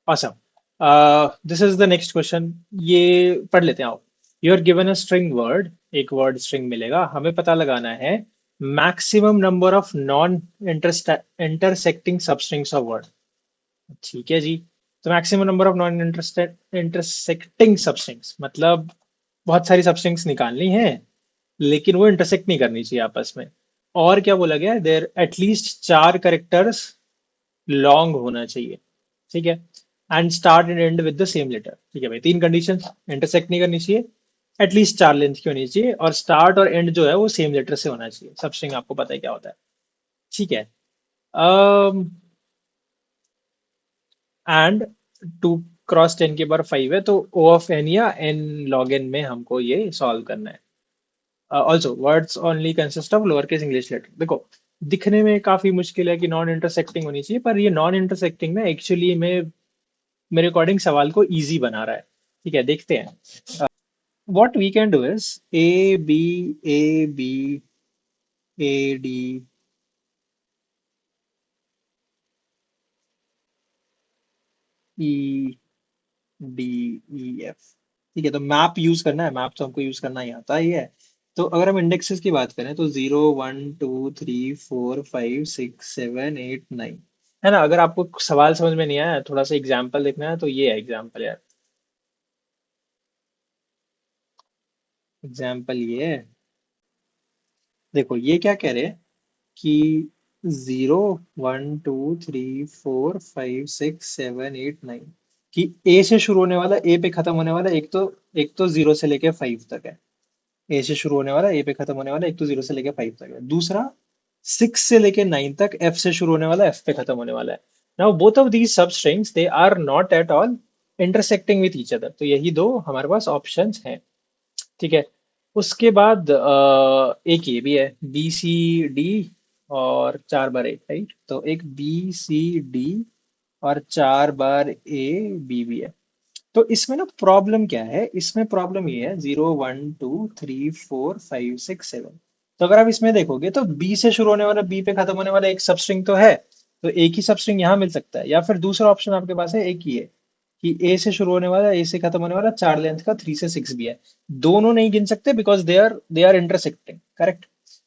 awesome. This is the next question. ये पढ़ लेते हैं आओ. You are given a string word. एक word string मिलेगा. हमें पता लगाना है maximum number of non intersecting substrings of word. ठीक है जी. तो maximum number of non intersecting substrings मतलब बहुत सारी सबस्ट्रिंग्स निकालनी है लेकिन वो इंटरसेक्ट नहीं करनी चाहिए आपस में. और क्या बोला गया है, देर एटलीस्ट 4 कैरेक्टर्स लॉन्ग होना चाहिए. ठीक है. And start and and with the same letter. ठीक है भाई, 3 कंडीशन. इंटरसेक्ट नहीं करनी चाहिए, एटलीस्ट 4 लेंथ की होनी चाहिए, और स्टार्ट और एंड जो है वो सेम लेटर से होना चाहिए. सबस्ट्रिंग आपको पता है क्या होता है. ठीक है. एंड 2 क्रॉस 10 के बार 5 है, तो ओ ऑफ एन या एन लॉग एन में हमको ये सॉल्व करना है. Also words only consist of lower case English letter. देखो, दिखने में काफी मुश्किल है कि नॉन इंटरसेक्टिंग होनी चाहिए, पर ये नॉन इंटरसेक्टिंग ना एक्चुअली में मेरे अकॉर्डिंग सवाल को इजी बना रहा है. ठीक है, देखते हैं. What we can do is a b e d e f. ठीक है, तो मैप यूज करना है. मैप तो हमको यूज करना ही आता ही है. तो अगर हम इंडेक्सेस की बात करें तो 0 1 2 3 4 5 6 7 8 9 है ना. अगर आपको सवाल समझ में नहीं आया, थोड़ा सा एग्जाम्पल देखना है, तो ये है एग्जाम्पल यार. एग्जाम्पल ये है. देखो ये क्या कह रहे हैं कि 0 1 2 3 4 5 6 7 8 9 कि ए से शुरू होने वाला, ए पे खत्म होने वाला, एक तो 0 से लेके 5 तक है. ए से शुरू होने वाला, ए पे खत्म होने वाला, एक तो 0 से लेके 5 तक है. दूसरा 6 से लेके 9 तक एफ से शुरू होने वाला, एफ पे खत्म होने वाला है. Now both of these substrings they are not at all intersecting with each other. तो यही दो हमारे पास ऑप्शंस हैं. ठीक है. उसके बाद एक ये भी है, बी सी डी और 4 बार 1, राइट. तो एक बी सी डी और 4 बार ए बी भी है. तो इसमें ना प्रॉब्लम क्या है, इसमें प्रॉब्लम ये है 0 1 2 3 4 5 6 7. तो अगर आप इसमें देखोगे तो बी से शुरू होने वाला, बी पे खत्म होने वाला एक सबस्ट्रिंग तो है. तो एक ही सबस्ट्रिंग यहाँ मिल सकता है, या फिर दूसरा ऑप्शन आपके पास है एक ही है कि ए से शुरू होने वाला, ए से खत्म होने वाला 4 लेंथ का 3 से 6 भी है. दोनों नहीं गिन सकते because they are intersecting. Correct.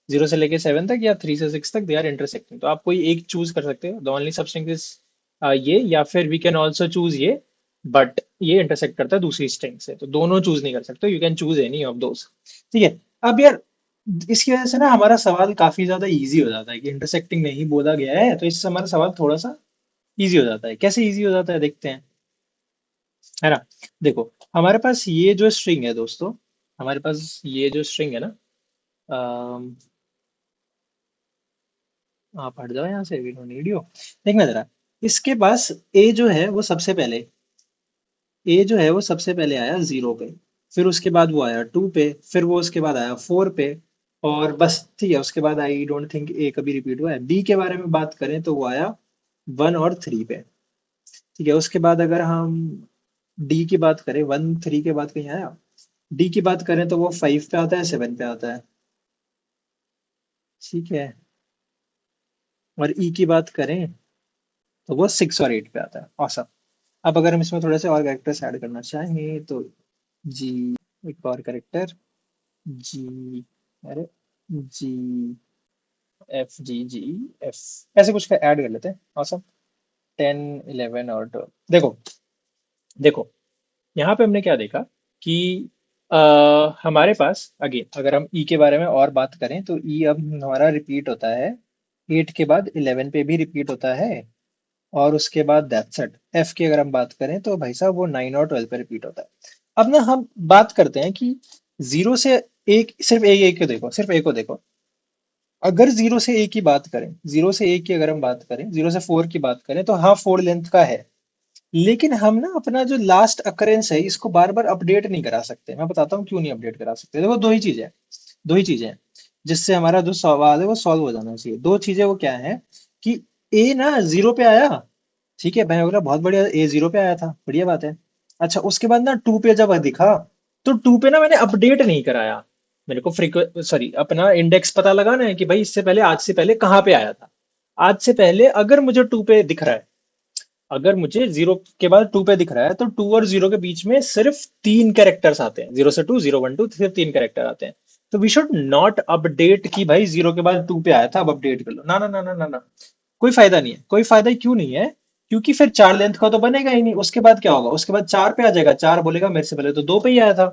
0 से लेके 7 तक या 3 से 6 तक दे आर इंटरसेक्टिंग. तो आप कोई एक चूज कर सकते हो. द ओनली सबस्ट्रिंग इज ये, या फिर वी कैन ऑल्सो चूज ये, बट ये इंटरसेक्ट करता है दूसरी स्ट्रिंग से, तो दोनों चूज नहीं कर सकते. You can choose any of those. ठीक है. अब यार इसकी वजह से ना हमारा सवाल काफी ज्यादा इजी हो जाता है कि इंटरसेक्टिंग नहीं बोला गया है, तो इससे हमारा सवाल थोड़ा सा इजी हो जाता है. कैसे इजी हो जाता है देखते हैं, है ना. देखो, हमारे पास ये जो स्ट्रिंग है दोस्तों, हमारे पास ये जो स्ट्रिंग है ना, अम, आप हट जाओ यहाँ से, वी डोंट नीड यू. देखना जरा, इसके पास ए जो है वो सबसे पहले, ए जो है वो सबसे पहले आया 0 पे. फिर उसके बाद वो आया 2 पे, फिर वो उसके बाद आया 4 पे, और बस. ठीक है, उसके बाद आई डोंट थिंक ए कभी रिपीट हुआ है. बी के बारे में बात करें तो वो आया 1 और 3 पे. ठीक है. उसके बाद अगर हम डी की बात करें, 1 3 के बाद कहीं आया. डी की बात करें तो वो 5 पे आता है, 7 पे आता है. ठीक है. और ई की बात करें तो वो 6 और 8 पे आता है. औसम. अब अगर हम इसमें थोड़े से और कैरेक्टर्स ऐड करना चाहें तो जी, एक और कैरेक्टर जी, अरे जी, एफ जी जी एफ, ऐसे कुछ का ऐड कर लेते हैं. औसम. 10 11 और 12. देखो, देखो यहाँ पे हमने क्या देखा कि हमारे पास अगेन अगर हम ई के बारे में और बात करें तो ई अब हमारा रिपीट होता है 8 के बाद 11 पे भी रिपीट होता है, और उसके बाद दैट्स इट. एफ की अगर हम बात करें तो भाई साहब वो 9 और 12 पे रिपीट होता है. अब ना हम बात करते हैं कि 0 से 1, सिर्फ एक को देखो, सिर्फ एक को देखो. अगर 0 से 1 की बात करें, 0 से 1 की अगर हम बात करें, 0 से 4 की बात करें, तो हाँ 4 लेंथ का है. लेकिन हम ना अपना जो लास्ट अकरेंस है इसको बार बार अपडेट नहीं करा सकते. मैं बताता हूँ क्यों नहीं अपडेट करा सकते. देखो, दो ही चीजें हैं जिससे हमारा जो सवाल है वो सॉल्व हो जाना चाहिए. दो चीजें वो क्या है कि ए ना 0 पे आया. ठीक है, मैं बोला बहुत बढ़िया, ए 0 पे आया था, बढ़िया बात है. अच्छा, उसके बाद ना 2 पे जब दिखा, तो 2 पे ना मैंने अपडेट नहीं कराया. मेरे को सॉरी, अपना इंडेक्स पता लगाना है कि भाई इससे पहले, आज से पहले कहाँ पे आया था. आज से पहले अगर मुझे 2 पे दिख रहा है, अगर मुझे 0 के बाद 2 पे दिख रहा है तो 2 और 0 के बीच में सिर्फ 3 कैरेक्टर्स आते हैं, 0 से 2, 0 1 2, सिर्फ 3 कैरेक्टर आते हैं। तो वी शुड नॉट अपडेट कि भाई 0 के बाद 2 पे आया था अब अपडेट कर लो, ना ना ना ना ना ना। कोई फायदा नहीं है, कोई फायदा क्यों नहीं है? क्योंकि फिर 4 लेंथ का तो बनेगा ही नहीं। उसके बाद क्या होगा? उसके बाद 4 पे आ जाएगा, 4 बोलेगा मेरे से पहले तो 2 पे ही आया था,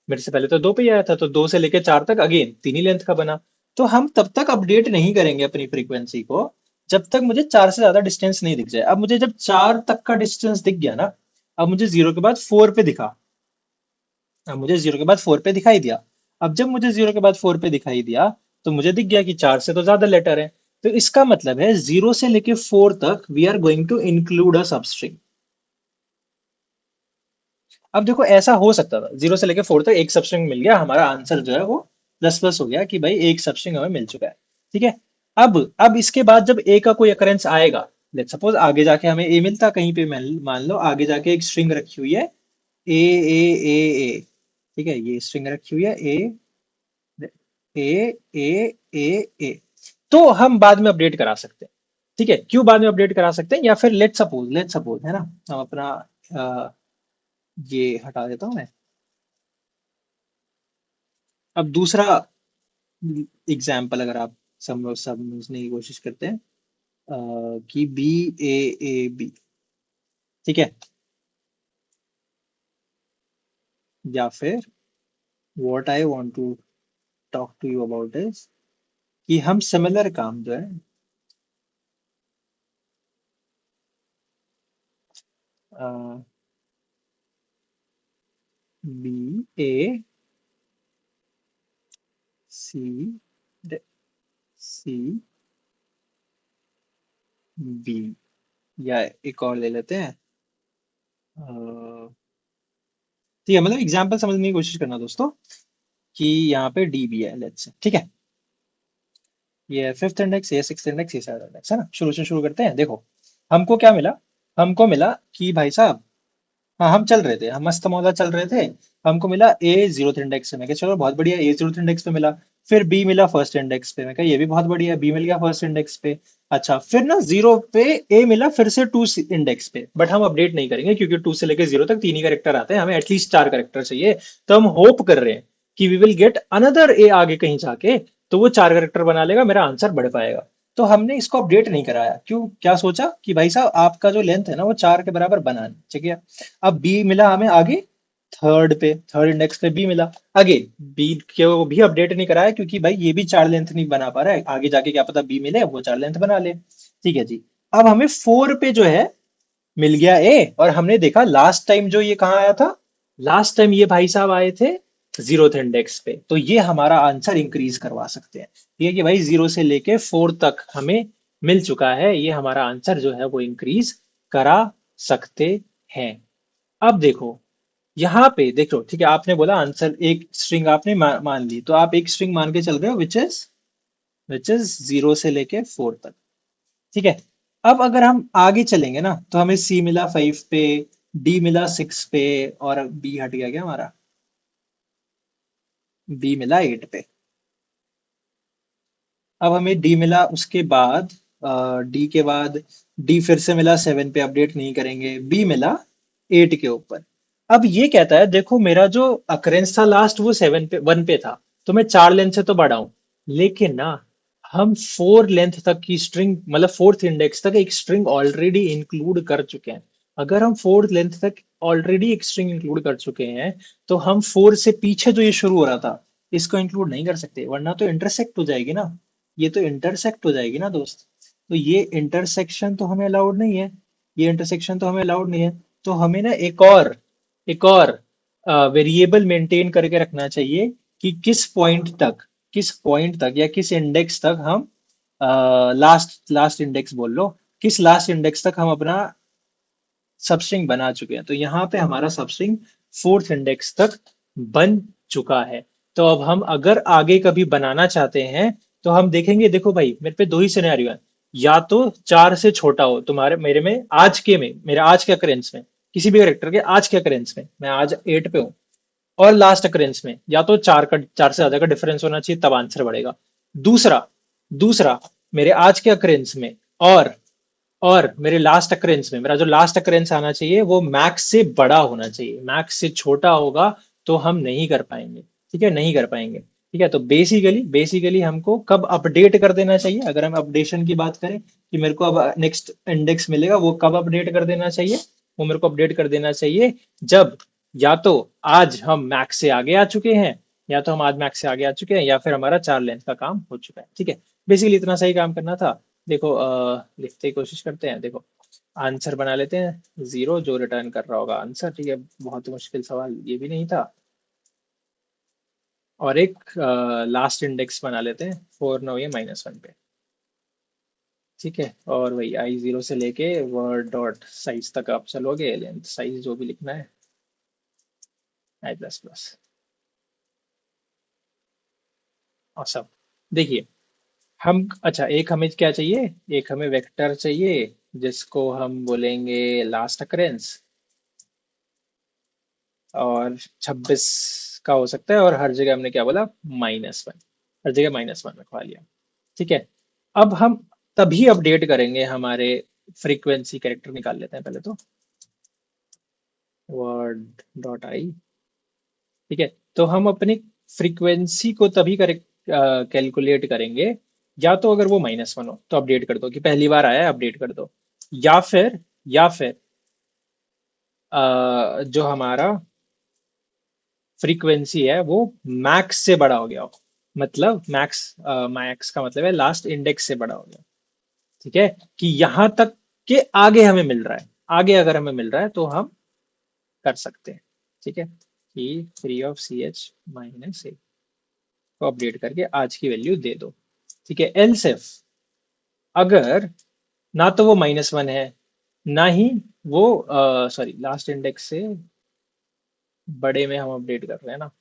मेरे से पहले तो 2 पे ही आया था, तो 2 से लेके 4 तक अगेन 3 ही लेंथ का बना। तो हम तब तक अपडेट नहीं करेंगे अपनी फ्रीक्वेंसी को जब तक मुझे 4 से ज्यादा डिस्टेंस नहीं दिख जाए। अब मुझे जब 4 तक का डिस्टेंस दिख गया ना, अब मुझे 0 के बाद 4 पे दिखा, अब मुझे 0 के बाद 4 पे दिखाई दिया। अब जब मुझे 0 के बाद 4 पे दिखाई दिया तो मुझे दिख गया कि 4 से तो ज्यादा लेटर है। तो इसका मतलब है 0 से लेके 4 तक we are going to include a substring. अब देखो ऐसा हो सकता था 0 से लेके 4 तक एक सबस्ट्रिंग मिल गया, हमारा आंसर जो है वो प्लस प्लस हो गया कि भाई एक सबस्ट्रिंग हमें मिल चुका है। ठीक है। अब इसके बाद जब ए का कोई अकरेंस आएगा, लेट सपोज आगे जाके हमें ए मिलता कहीं पे, मान लो आगे जाके एक स्ट्रिंग रखी हुई है ए ए ए ए। ठीक है, ये स्ट्रिंग रखी हुई है ए ए ए ए ए। तो हम बाद में अपडेट करा सकते हैं। ठीक है, क्यों बाद में अपडेट करा सकते हैं? या फिर लेट सपोज है ना, हम अपना ये हटा देता हूं मैं। अब दूसरा एग्जाम्पल अगर आप समझने की कोशिश करते हैं, कि बी ए ए बी। ठीक है, या फिर what I want to talk to you about is कि हम सिमिलर काम जो है बी ए सी सी बी, या एक और ले लेते हैं। ठीक है, मतलब एग्जाम्पल समझने की कोशिश करना दोस्तों, कि यहाँ पे डी बी है लेट्स से। ठीक है, ये फिफ्थ इंडेक्स, ये सिक्स इंडेक्स, ये सेवन इंडेक्स है ना। शुरू से शुरू करते हैं। देखो हमको क्या मिला? हमको मिला कि भाई साहब, हाँ हम चल रहे थे, हम मस्त मौला चल रहे थे। हमको मिला ए जीरोथ इंडेक्स पे, मैं कहा चलो बहुत बढ़िया, ए जीरोथ इंडेक्स पे मिला। फिर बी मिला फर्स्ट इंडेक्स पे, मैं कहा ये भी बहुत बढ़िया, बी मिल गया फर्स्ट इंडेक्स पे। अच्छा, फिर ना जीरो पे ए मिला फिर से टू इंडेक्स पे, बट हम अपडेट नहीं करेंगे क्योंकि 2 से लेके 0 तक 3 ही करेक्टर आते हैं, हमें एटलीस्ट 4 करेक्टर चाहिए। तो हम होप कर रहे हैं कि वी विल गेट अनदर ए आगे कहीं जाके, तो वो 4 करेक्टर बना लेगा, मेरा आंसर बढ़ पाएगा। तो हमने इसको अपडेट नहीं कराया। क्यों? क्या सोचा कि भाई साहब आपका जो लेंथ है ना वो 4 के बराबर बना है। ठीक है, अब बी मिला हमें आगे, थर्ड पे, थर्ड इंडेक्स पे बी मिला। अगेन बी को भी अपडेट नहीं कराया क्योंकि भाई ये भी 4 लेंथ नहीं बना पा रहा है, आगे जाके क्या पता बी मिले वो 4 लेंथ बना ले। ठीक है जी। अब हमें 4 पे जो है मिल गया ए, और हमने देखा लास्ट टाइम जो ये कहाँ आया था, लास्ट टाइम ये भाई साहब आए थे जीरोथ इंडेक्स पे, तो ये हमारा आंसर इंक्रीज करवा सकते हैं। ठीक है कि भाई 0 से लेके 4 तक हमें मिल चुका है, ये हमारा आंसर जो है वो इंक्रीज करा सकते हैं। अब देखो यहाँ पे देखो, ठीक है, आपने बोला आंसर एक स्ट्रिंग आपने मान ली, तो आप एक स्ट्रिंग मान के चल रहे हो विच इज 0 से लेके 4 तक। ठीक है, अब अगर हम आगे चलेंगे ना तो हमें सी मिला 5 पे, डी मिला 6 पे, और बी हट गया क्या हमारा, बी मिला 8 पे। अब हमें डी मिला, उसके बाद डी के बाद डी फिर से मिला 7 पे, अपडेट नहीं करेंगे। बी मिला 8 के ऊपर। अब ये कहता है देखो मेरा जो अकरेंस था लास्ट वो 7 पे 1 पे था, तो मैं 4 लेंथ से तो बढ़ाऊं, लेकिन ना हम 4 लेंथ तक की स्ट्रिंग, मतलब फोर्थ इंडेक्स तक एक स्ट्रिंग ऑलरेडी इंक्लूड कर चुके हैं। अगर हम फोर्थ लेंथ तक ऑलरेडी एक स्ट्रिंग इंक्लूड कर चुके हैं, तो हम 4 से पीछे जो ये शुरू हो रहा था इसको इंक्लूड नहीं कर सकते, वरना तो इंटरसेक्ट हो जाएगी ना, ये तो इंटरसेक्ट हो जाएगी ना दोस्त। तो ये इंटरसेक्शन तो हमें अलाउड नहीं है, ये इंटरसेक्शन तो हमें अलाउड नहीं है। तो हमें ना एक और वेरिएबल मेंटेन करके रखना चाहिए कि किस पॉइंट तक या किस इंडेक्स तक हम लास्ट लास्ट इंडेक्स बोल लो, किस लास्ट इंडेक्स तक हम अपना सबस्ट्रिंग बना चुके हैं। तो यहाँ पे हमारा सबस्ट्रिंग फोर्थ इंडेक्स तक बन चुका है। तो अब हम अगर आगे कभी बनाना चाहते हैं तो हम देखेंगे, देखो भाई मेरे पे दो ही सिनेरियो है, या तो 4 से छोटा हो तुम्हारे मेरे में, आज के में मेरे आज के अकरेंस में, किसी भी करेक्टर के आज के अकरेंस में, मैं आज 8 पे हूँ, और लास्ट अकरेंस में या तो 4 से ज्यादा का डिफरेंस होना चाहिए, तब आंसर बढ़ेगा। दूसरा दूसरा मेरे आज के अकरेंस में, और और मेरे लास्ट अकरेंस में मेरा जो लास्ट अकरेंस आना चाहिए वो मैक्स से बड़ा होना चाहिए, मैक्स से छोटा होगा तो हम नहीं कर पाएंगे। ठीक है, नहीं कर पाएंगे। ठीक है, तो बेसिकली हमको कब अपडेट कर देना चाहिए, अगर हम अपडेशन की बात करें कि मेरे को अब नेक्स्ट इंडेक्स मिलेगा, वो कब अपडेट कर देना चाहिए, वो मेरे को अपडेट कर देना चाहिए जब या तो आज हम मैक्स से आगे आ चुके हैं, या तो हम आज मैक्स से आगे आ चुके हैं, या फिर हमारा 4 लेंथ का काम हो चुका है। ठीक है, बेसिकली इतना सही काम करना था। देखो लिखते ही कोशिश करते हैं। देखो आंसर बना लेते हैं 0, जो रिटर्न कर रहा होगा आंसर। ठीक है, बहुत मुश्किल सवाल ये भी नहीं था। और एक लास्ट इंडेक्स बना लेते हैं 4, 9 ये -1 पे। ठीक है, और वही I0 से लेके वर्ड डॉट साइज तक आप चलोगे, लेंथ साइज जो भी लिखना है I++। और सब देखिए हम, अच्छा एक हमें क्या चाहिए, एक हमें वेक्टर चाहिए जिसको हम बोलेंगे लास्ट अकरेंस, और 26 का हो सकता है, और हर जगह हमने क्या बोला, -1, हर जगह -1 रखवा लिया। ठीक है, अब हम तभी अपडेट करेंगे हमारे फ्रीक्वेंसी कैरेक्टर, निकाल लेते हैं पहले तो वर्ड डॉट आई। ठीक है, तो हम अपनी फ्रीक्वेंसी को तभी करेक्ट कैलकुलेट करेंगे, या तो अगर वो -1 हो तो अपडेट कर दो कि पहली बार आया है अपडेट कर दो, या फिर जो हमारा फ्रीक्वेंसी है वो मैक्स से बड़ा हो गया हो, मतलब मैक्स का मतलब है लास्ट इंडेक्स से बड़ा हो गया। ठीक है, कि यहां तक के आगे हमें मिल रहा है, आगे अगर हमें मिल रहा है तो हम कर सकते हैं। ठीक है, कि 3 of CH - A को अपडेट करके आज की वैल्यू दे दो। ठीक है, एल्स इफ, अगर ना तो वो -1 है, ना ही वो सॉरी लास्ट इंडेक्स से बड़े में हम अपडेट कर रहे हैं ना,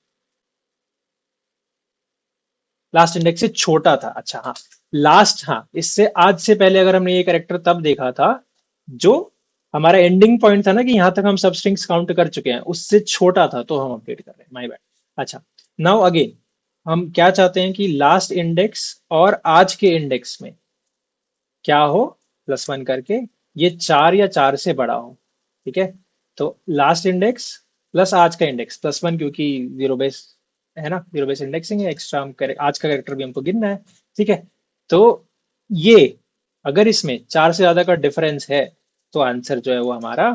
लास्ट इंडेक्स से छोटा था। अच्छा हाँ, लास्ट, हाँ इससे आज से पहले अगर हमने ये करेक्टर तब देखा था जो हमारा एंडिंग पॉइंट था ना, कि यहां तक हम सब स्ट्रिंग्स काउंट कर चुके हैं, उससे छोटा था तो हम अपडेट कर रहे हैं, माय बैड। अच्छा, नाउ अगेन हम क्या चाहते हैं कि लास्ट इंडेक्स और आज के इंडेक्स में क्या हो, +1 करके ये 4 या 4 से बड़ा हो। ठीक है, तो लास्ट इंडेक्स प्लस आज का इंडेक्स +1, क्योंकि जीरो बेस है ना, जीरो बेस इंडेक्सिंग है, एक्स्ट्रा हम आज का कैरेक्टर भी हमको गिनना है। ठीक है, तो ये अगर इसमें 4 से ज्यादा का डिफरेंस है तो आंसर जो है वो हमारा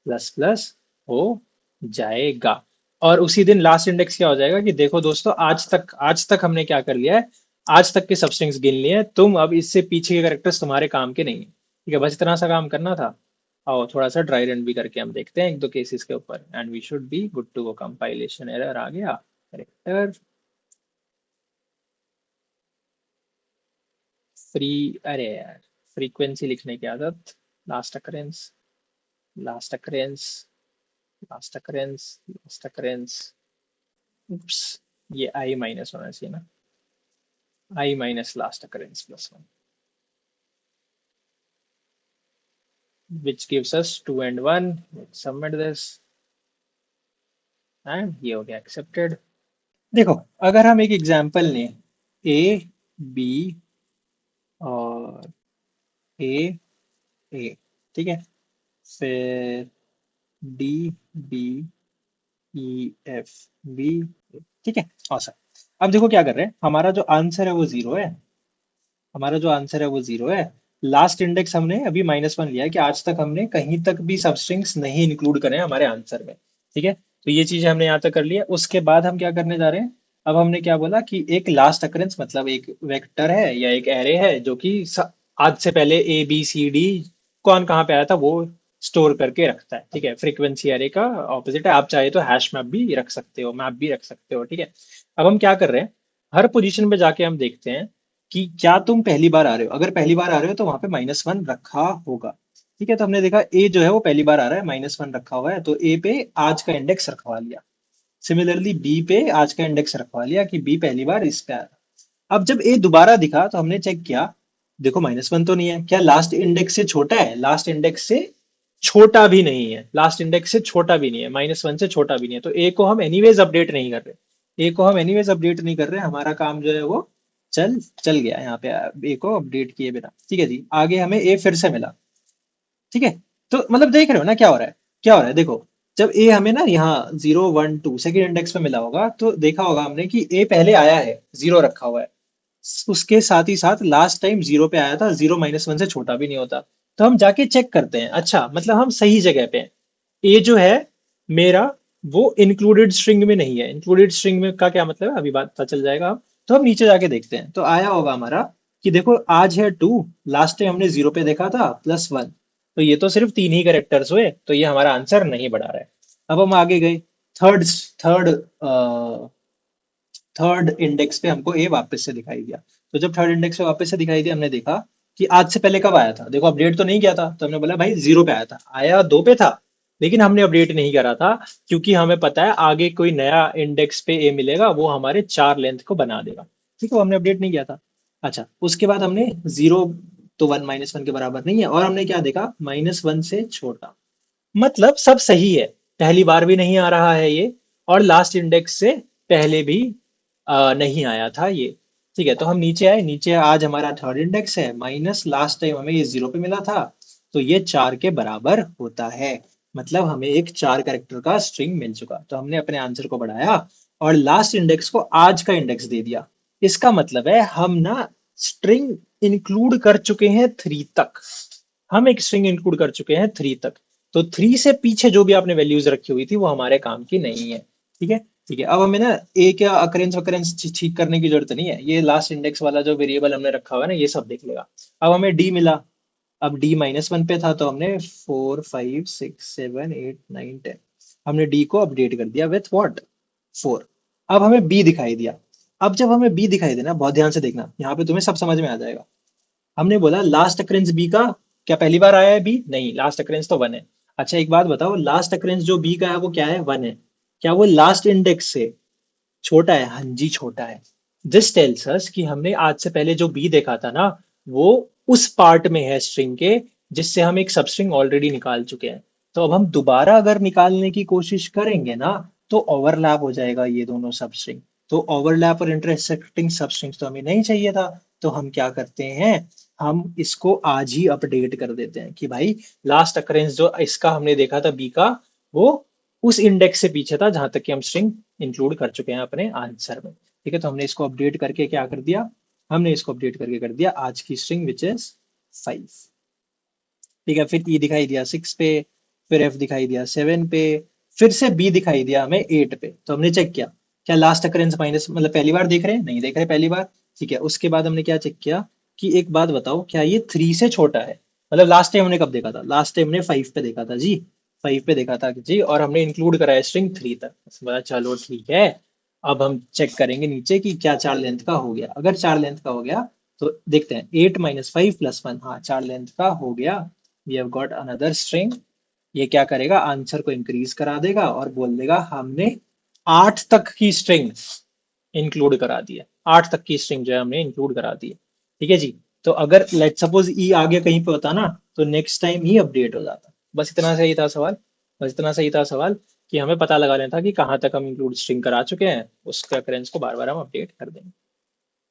प्लस प्लस हो जाएगा। और उसी दिन लास्ट इंडेक्स क्या हो जाएगा कि देखो दोस्तों, आज तक हमने क्या कर लिया है, आज तक के सब स्ट्रिंग्स गिन लिए हैं, तुम अब इससे पीछे के कैरेक्टर्स तुम्हारे काम के नहीं है। ठीक है, बस इतना सा काम करना था। आओ थोड़ा सा ड्राई रन भी करके हम देखते हैं एक दो केसेस के ऊपर, and we should be good to go. Compilation error आ गया, कैरेक्टर फ्री, अरे यार फ्रीक्वेंसी लिखने की आदत, last occurrence, last occurrence, last occurrence, last occurrence, oops, ये आई माइनस होना चाहिए ना, I minus last occurrence +1, which gives us 2 and 1। Let's submit this and ये हो गया accepted। देखो अगर हम एक एग्जांपल लें, ए बी और ए ए, ठीक है, फिर d b e f b, ठीक है, औसत। अब देखो क्या कर रहे हैं, हमारा जो आंसर है वो 0 है, हमारा जो आंसर है वो 0 है। लास्ट इंडेक्स हमने अभी -1 लिया है कि आज तक हमने कहीं तक भी सबस्ट्रिंग्स नहीं इंक्लूड करे हैं हमारे आंसर में। ठीक है, तो ये चीज हमने यहाँ तक कर लिया। उसके बाद हम क्या करने जा रहे हैं, अब हमने क्या बोला कि एक लास्ट अकरेंस मतलब एक वेक्टर है या एक एरे है जो कि आज से पहले ABCD कौन कहाँ पे आया था वो स्टोर करके रखता है। ठीक है, फ्रीक्वेंसी एरे का ऑपोजिट है, आप चाहे तो हैश मैप भी रख सकते हो, मैप भी रख सकते हो। ठीक है, अब हम क्या कर रहे हैं, हर पोजीशन पे जाके हम देखते हैं कि क्या तुम पहली बार आ रहे हो, अगर पहली बार आ रहे हो तो वहां पे -1 रखा होगा। ठीक है, तो हमने देखा ए जो है वो पहली बार आ रहा है, -1 रखा हुआ है, तो ए पे आज का इंडेक्स रखवा लिया। सिमिलरली बी पे आज का इंडेक्स रखवा लिया कि बी पहली बार इस पे आ रहा। अब जब ए दोबारा दिखा तो हमने चेक किया, देखो -1 तो नहीं है, क्या लास्ट इंडेक्स से छोटा है, लास्ट इंडेक्स से छोटा भी नहीं है, लास्ट इंडेक्स से छोटा भी नहीं है, -1 से छोटा भी नहीं है, तो ए को हम एनीवेज अपडेट नहीं कर रहे, ए को हम एनीवेज अपडेट नहीं कर रहे, हमारा काम जो है वो चल चल गया यहाँ पे, ए को अपडेट किए बिना। ठीक है जी, आगे हमें ए फिर से मिला, ठीक है। तो मतलब देख रहे हो ना क्या हो रहा है, क्या हो रहा है, देखो। जब ए हमें ना यहाँ 0 1 2 सेकेंड इंडेक्स पे मिला होगा तो देखा होगा हमने कि ए पहले आया है, जीरो रखा हुआ है। उसके साथ ही साथ लास्ट टाइम जीरो पे आया था, 0 - 1 से छोटा भी नहीं होता। तो हम जाके चेक करते हैं, अच्छा मतलब हम सही जगह पे हैं। ए जो है मेरा, वो इंक्लूडेड स्ट्रिंग में नहीं है। इंक्लूडेड स्ट्रिंग में का क्या मतलब है अभी बात पता चल जाएगा। हम तो हम नीचे जाके देखते हैं, तो आया होगा हमारा कि देखो आज है 2, लास्ट टाइम हमने जीरो पे देखा था, +1। तो ये तो सिर्फ 3 ही करेक्टर्स हुए, तो ये हमारा आंसर नहीं बढ़ा रहा है। अब हम आगे गए, थर्ड थर्ड थर्ड इंडेक्स पे हमको ए वापस से दिखाई दिया। तो जब थर्ड इंडेक्स पे वापस से दिखाई दिया, हमने देखा कि आज से पहले कब आया था। देखो अपडेट तो नहीं किया था, तो हमने बोला भाई जीरो पे आया था, आया 2 पे था, लेकिन हमने अपडेट नहीं करा था क्योंकि हमें पता है आगे कोई नया इंडेक्स पे ए मिलेगा, वो हमारे 4 लेंथ को बना देगा। ठीक है, वो हमने अपडेट नहीं किया था। अच्छा, उसके बाद हमने जीरो, तो 1 - 1 के बराबर नहीं है, और हमने क्या देखा, -1 से छोटा। मतलब सब सही है, पहली बार भी नहीं आ रहा है ये, और लास्ट इंडेक्स से पहले भी नहीं आया था ये। ठीक है, तो हम नीचे आए, नीचे आज हमारा थर्ड इंडेक्स है, माइनस लास्ट टाइम हमें ये जीरो पे मिला था, तो ये 4 के बराबर होता है। मतलब हमें एक 4 कैरेक्टर का स्ट्रिंग मिल चुका, तो हमने अपने आंसर को बढ़ाया और लास्ट इंडेक्स को आज का इंडेक्स दे दिया। इसका मतलब है हम ना स्ट्रिंग इंक्लूड कर चुके हैं 3 तक। हम एक स्ट्रिंग इंक्लूड कर चुके हैं 3 तक। तो 3 से पीछे जो भी आपने वैल्यूज रखी हुई थी वो हमारे काम की नहीं है। ठीक है, ठीक है। अब हमें ना ए क्या अकरेंस वकरेंस ठीक करने की जरूरत नहीं है, ये लास्ट इंडेक्स वाला जो वेरिएबल हमने रखा हुआ है ना, ये सब देख लेगा। अब हमें डी मिला, अब डी -1 पे था, तो हमने 4 5 6 7 8 9 10, हमने डी को अपडेट कर दिया विथ व्हाट, 4। अब हमें बी दिखाई दिया। अब जब हमें बी दिखाई देना, बहुत ध्यान से देखना, यहाँ पे तुम्हें सब समझ में आ जाएगा। हमने बोला लास्ट अकरेंस बी का, क्या पहली बार आया है बी, नहीं, लास्ट अकरेंस तो 1 है। अच्छा एक बात बताओ, लास्ट अकरेंस जो बी का है वो क्या है, 1 है। क्या वो लास्ट इंडेक्स से छोटा है, हाँ जी छोटा है। दिस टेल्स अस कि हमने आज से पहले जो बी देखा था ना, वो उस पार्ट में है स्ट्रिंग के जिससे हम एक सब स्ट्रिंग ऑलरेडी निकाल चुके हैं। तो अब हम दोबारा अगर निकालने की कोशिश करेंगे ना, तो ओवरलैप हो जाएगा ये दोनों सब स्ट्रिंग। तो ओवरलैप और इंटरसेक्टिंग सब स्ट्रिंग्स तो हमें नहीं चाहिए था। तो हम क्या करते हैं, हम इसको आज ही अपडेट कर देते हैं कि भाई लास्ट अकरेंस जो इसका हमने देखा था बी का, वो उस इंडेक्स से पीछे था जहां तक कि हम स्ट्रिंग इंक्लूड कर चुके हैं अपने आंसर में। ठीक है, तो हमने इसको अपडेट करके क्या कर दिया, हमने इसको अपडेट करके कर दिया आज की स्ट्रिंग विच इज 5। ठीक है, फिर ई दिखाई दिया 6 पे, फिर एफ दिखाई दिया 7 पे, फिर से बी दिखाई दिया हमें 8 पे। तो हमने चेक किया, क्या लास्ट अकरेंस माइनस, मतलब पहली बार देख रहे हैं, नहीं देख रहे पहली बार। ठीक है, उसके बाद हमने क्या चेक किया कि एक बात बताओ, क्या ये 3 से छोटा है। मतलब लास्ट टाइम हमने कब देखा था, लास्ट टाइम हमने 5 पे देखा था जी, 5 पे देखा था जी, और हमने इंक्लूड कराया स्ट्रिंग 3 तक। बोला चलो ठीक है, अब हम चेक करेंगे नीचे कि क्या 4 लेंथ का हो गया। अगर 4 लेंथ का हो गया तो देखते हैं, 8 - 5 + 1, हाँ 4 लेंथ का हो गया। We have got another string. ये क्या करेगा, आंसर को इंक्रीज करा देगा और बोल देगा हमने 8 तक की स्ट्रिंग इंक्लूड करा दी है। 8 तक की स्ट्रिंग जो है हमने इंक्लूड करा दी है। ठीक है जी। तो अगर लेट सपोज ई आगे कहीं पे होता ना, तो नेक्स्ट टाइम ही अपडेट हो जाता। बस इतना सही था सवाल, बस इतना सही था सवाल, कि हमें पता लगा लेना था कि कहाँ तक हम इंक्लूड स्ट्रिंग करा चुके हैं, उसके अकरेंस को बार बार हम अपडेट कर देंगे।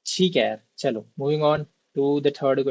ठीक है यार, चलो moving on to the third question.